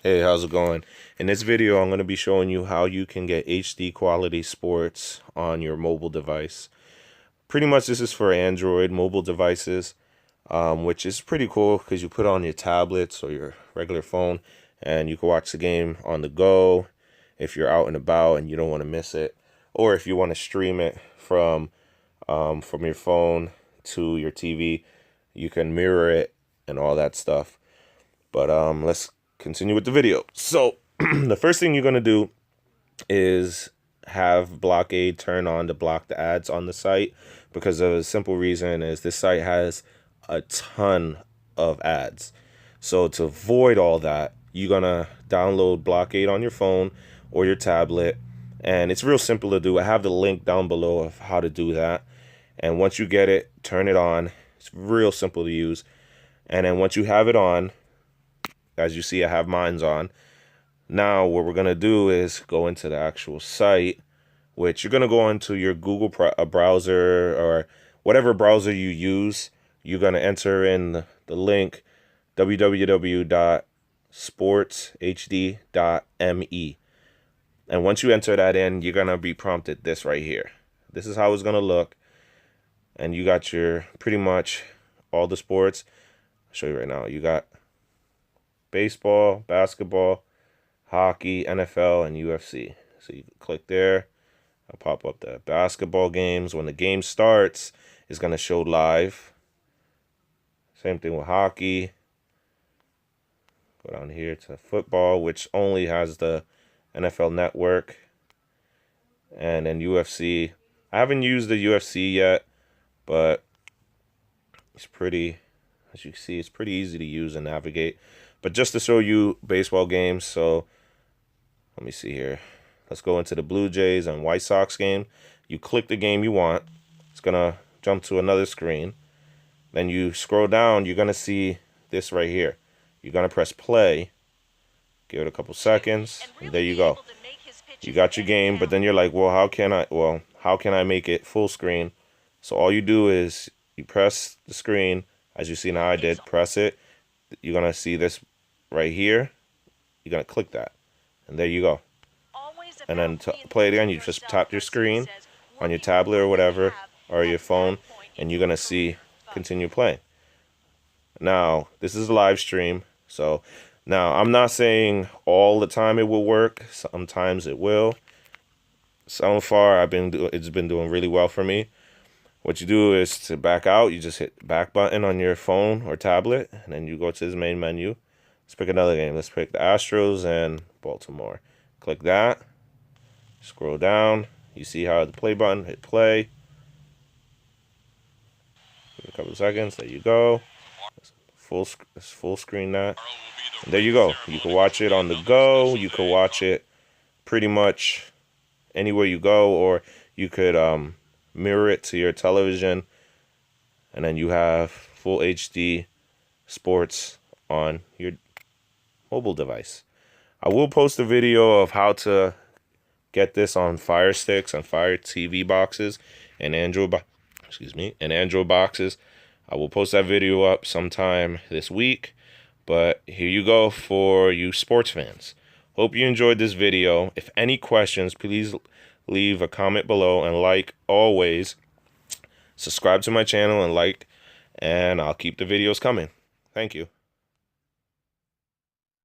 Hey, how's it going? In this video, I'm going to be showing you how you can get HD quality sports on your mobile device. Pretty much this is for Android mobile devices, which is pretty cool because you put it on your tablets or your regular phone and you can watch the game on the go if you're out and about and you don't want to miss it. Or if you want to stream it from your phone to your TV, you can mirror it and all that stuff. But let's continue with the video. So the first thing you're going to do is have blockade turn on to block the ads on the site, because of a simple reason is this site has a ton of ads. So to avoid all that, you're going to download blockade on your phone or your tablet, and it's real simple to do. I have the link down below of how to do that. And once you get it, turn it on. It's real simple to use. And then once you have it on, as you see, I have mine's on. Now what we're going to do is go into the actual site, which you're going to go into your Google browser or whatever browser you use. You're going to enter in the link www.sportshd.me. And once you enter that in, you're going to be prompted this right here. This is how it's going to look. And you got your pretty much all the sports. I'll show you right now. You got baseball, basketball, hockey, NFL, and UFC. So you click there. I'll pop up the basketball games. When the game starts, it's going to show live. Same thing with hockey. Go down here to football, which only has the NFL Network. And then UFC. I haven't used the UFC yet, but it's pretty, as you can see, it's pretty easy to use and navigate. But just to show you baseball games, so let me see here. Let's go into the Blue Jays and White Sox game. You click the game you want. It's going to jump to another screen. Then you scroll down, you're going to see this right here. You're going to press play. Give it a couple seconds, and there you go. You got your game, but then you're like, well, how can I make it full screen? So all you do is you press the screen, as you see now I did, press it. You're going to see this right here. You're going to click that. And there you go. And then to play it again, you just tap your screen on your tablet or whatever, or your phone, and you're going to see continue playing. Now, this is a live stream. So now I'm not saying all the time it will work. Sometimes it will. So far, it's been doing really well for me. What you do is to back out, you just hit the back button on your phone or tablet, and then you go to the main menu. Let's pick another game. Let's pick the Astros and Baltimore. Click that. Scroll down. You see how the play button, hit play. Give it a couple of seconds. There you go. Let's full screen that. And there you go. You can watch it on the go. You can watch it pretty much anywhere you go, or you could mirror it to your television, and then you have full HD sports on your mobile device. I will post a video of how to get this on Fire Sticks and Fire TV boxes and Android boxes. I will post that video up sometime this week. But here you go for you sports fans. Hope you enjoyed this video. If any questions, please leave a comment below, and like always, subscribe to my channel and like, and I'll keep the videos coming. Thank you.